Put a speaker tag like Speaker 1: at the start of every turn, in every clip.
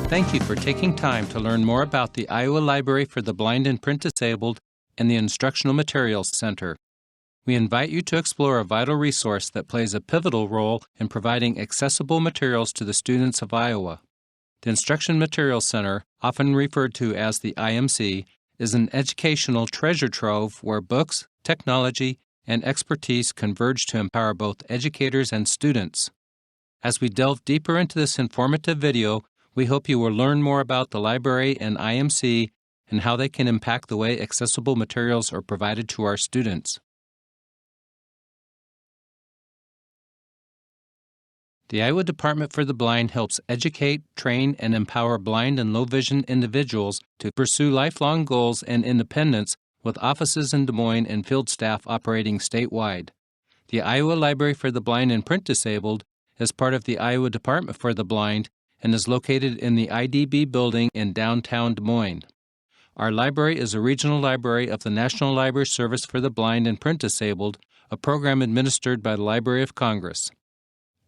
Speaker 1: Thank you for taking time to learn more about the Iowa Library for the Blind and Print Disabled and the Instructional Materials Center. We invite you to explore a vital resource that plays a pivotal role in providing accessible materials to the students of Iowa. The Instructional Materials Center, often referred to as the IMC, is an educational treasure trove where books, technology, and expertise converge to empower both educators and students. As we delve deeper into this informative video, we hope you will learn more about the library and IMC and how they can impact the way accessible materials are provided to our students. The Iowa Department for the Blind helps educate, train, and empower blind and low-vision individuals to pursue lifelong goals and independence with offices in Des Moines and field staff operating statewide. The Iowa Library for the Blind and Print Disabled is part of the Iowa Department for the Blind and is located in the IDB building in downtown Des Moines. Our library is a regional library of the National Library Service for the Blind and Print Disabled, a program administered by the Library of Congress.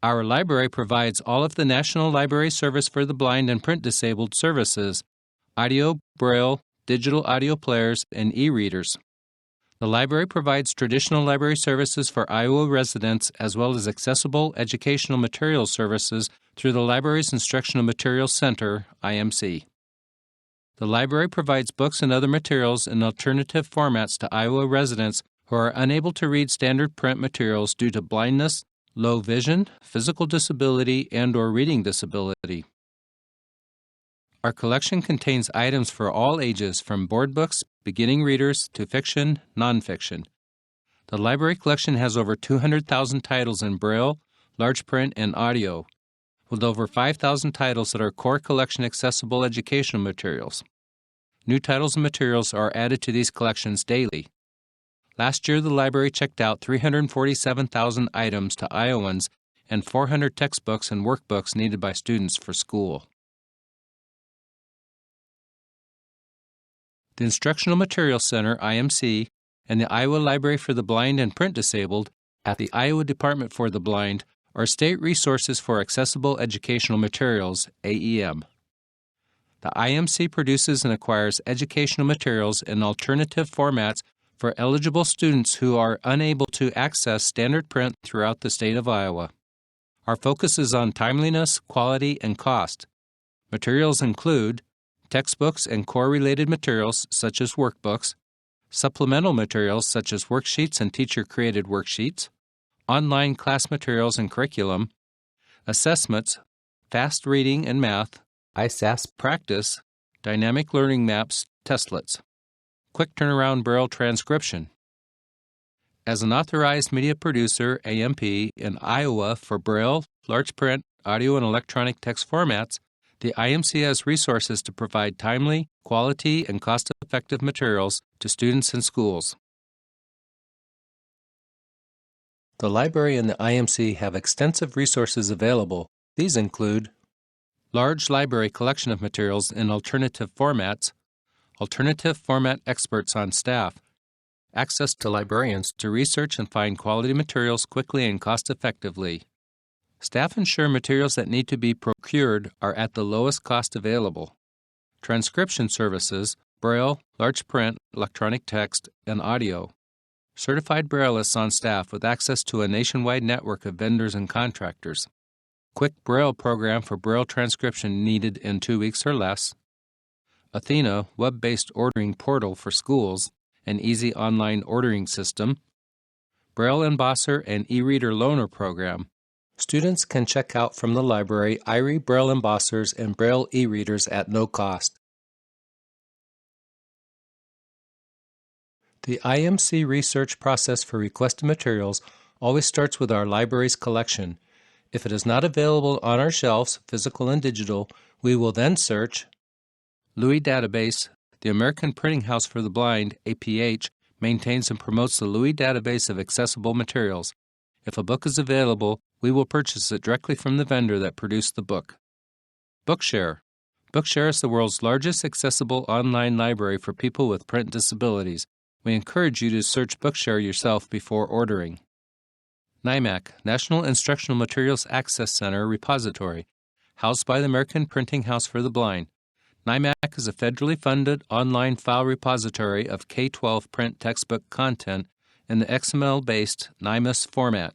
Speaker 1: Our library provides all of the National Library Service for the Blind and Print Disabled services: audio, braille, digital audio players, and e-readers. The library provides traditional library services for Iowa residents as well as accessible educational materials services through the library's Instructional Materials Center, IMC. The library provides books and other materials in alternative formats to Iowa residents who are unable to read standard print materials due to blindness, low vision, physical disability, and/or reading disability. Our collection contains items for all ages, from board books, beginning readers, to fiction, nonfiction. The library collection has over 200,000 titles in braille, large print, and audio, with over 5,000 titles that are core collection accessible educational materials. New titles and materials are added to these collections daily. Last year, the library checked out 347,000 items to Iowans and 400 textbooks and workbooks needed by students for school. The Instructional Materials Center, IMC, and the Iowa Library for the Blind and Print Disabled at the Iowa Department for the Blind are state resources for accessible educational materials, AEM. The IMC produces and acquires educational materials in alternative formats for eligible students who are unable to access standard print throughout the state of Iowa. Our focus is on timeliness, quality, and cost. Materials include textbooks and core-related materials such as workbooks, supplemental materials such as worksheets and teacher-created worksheets, online class materials and curriculum, assessments, fast reading and math, ISASS practice, dynamic learning maps, testlets, quick turnaround braille transcription. As an authorized media producer, AMP, in Iowa for braille, large print, audio, and electronic text formats, the IMC has resources to provide timely, quality, and cost-effective materials to students and schools. The library and the IMC have extensive resources available. These include large library collection of materials in alternative formats, alternative format experts on staff, access to librarians to research and find quality materials quickly and cost-effectively. Staff ensure materials that need to be procured are at the lowest cost available. Transcription services, braille, large print, electronic text, and audio. Certified braillists on staff with access to a nationwide network of vendors and contractors. Quick braille program for braille transcription needed in 2 weeks or less. Athena, web-based ordering portal for schools, an easy online ordering system. Braille embosser and e-reader loaner program. Students can check out from the library IRI braille embossers and braille e-readers at no cost. The IMC research process for requested materials always starts with our library's collection. If it is not available on our shelves, physical and digital, we will then search Louis Database. The American Printing House for the Blind, APH, maintains and promotes the Louis Database of accessible materials. If a book is available, we will purchase it directly from the vendor that produced the book. Bookshare. Bookshare is the world's largest accessible online library for people with print disabilities. We encourage you to search Bookshare yourself before ordering. NIMAC, National Instructional Materials Access Center Repository, housed by the American Printing House for the Blind. NIMAC is a federally funded online file repository of K-12 print textbook content in the XML-based NIMAS format.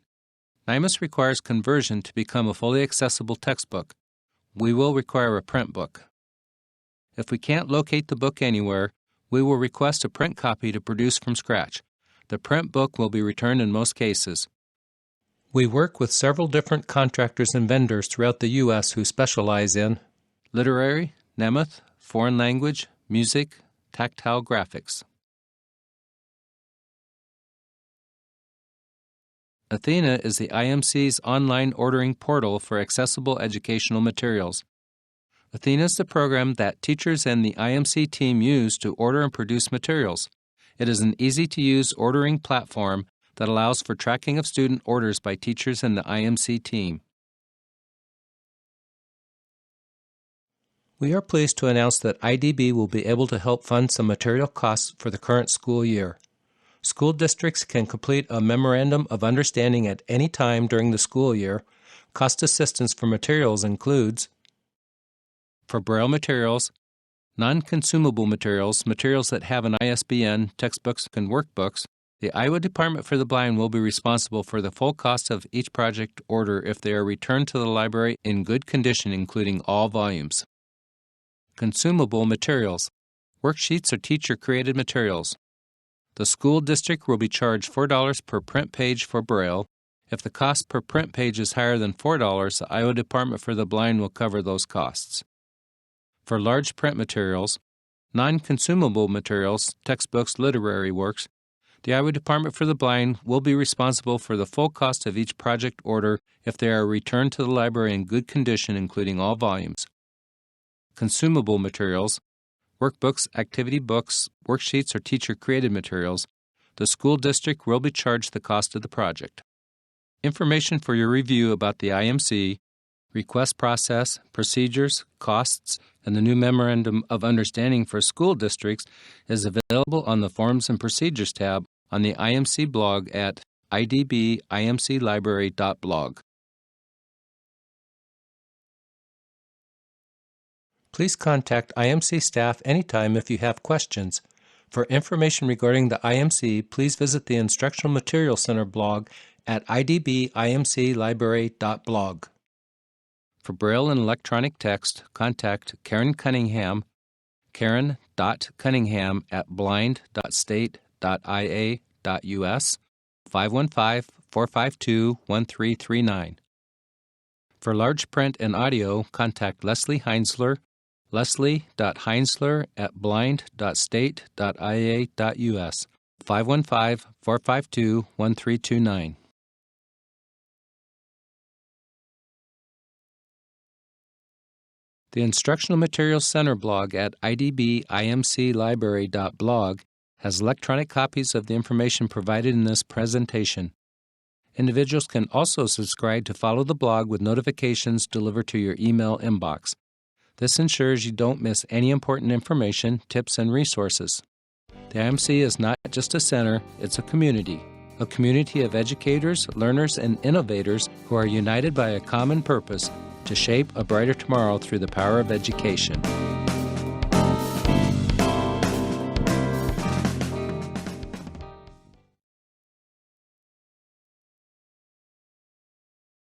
Speaker 1: NIMAS requires conversion to become a fully accessible textbook. We will require a print book. If we can't locate the book anywhere, we will request a print copy to produce from scratch. The print book will be returned in most cases. We work with several different contractors and vendors throughout the U.S. who specialize in literary, Nemeth, foreign language, music, tactile graphics. Athena is the IMC's online ordering portal for accessible educational materials. Athena is the program that teachers and the IMC team use to order and produce materials. It is an easy-to-use ordering platform that allows for tracking of student orders by teachers and the IMC team. We are pleased to announce that IDB will be able to help fund some material costs for the current school year. School districts can complete a Memorandum of Understanding at any time during the school year. Cost assistance for materials includes: for Braille materials, non-consumable materials, materials that have an ISBN, textbooks, and workbooks, the Iowa Department for the Blind will be responsible for the full cost of each project order if they are returned to the library in good condition, including all volumes. Consumable materials, worksheets or teacher-created materials. The school district will be charged $4 per print page for Braille. If the cost per print page is higher than $4, the Iowa Department for the Blind will cover those costs. For large print materials, non-consumable materials, textbooks, literary works, the Iowa Department for the Blind will be responsible for the full cost of each project order if they are returned to the library in good condition, including all volumes. Consumable materials, workbooks, activity books, worksheets, or teacher-created materials, the school district will be charged the cost of the project. Information for your review about the IMC, request process, procedures, costs, and the new Memorandum of Understanding for school districts is available on the Forms and Procedures tab on the IMC blog at idbimclibrary.blog. Please contact IMC staff anytime if you have questions. For information regarding the IMC, please visit the Instructional Materials Center blog at idbimclibrary.blog. For Braille and electronic text, contact Karen Cunningham, karen.cunningham@blind.state.ia.us, 515-452-1339. For large print and audio, contact Leslie Heinzler, leslie.heinzler@blind.state.ia.us, 515-452-1329. The Instructional Materials Center blog at idbimclibrary.blog has electronic copies of the information provided in this presentation. Individuals can also subscribe to follow the blog with notifications delivered to your email inbox. This ensures you don't miss any important information, tips, and resources. The IMC is not just a center, it's a community of educators, learners, and innovators who are united by a common purpose: to shape a brighter tomorrow through the power of education.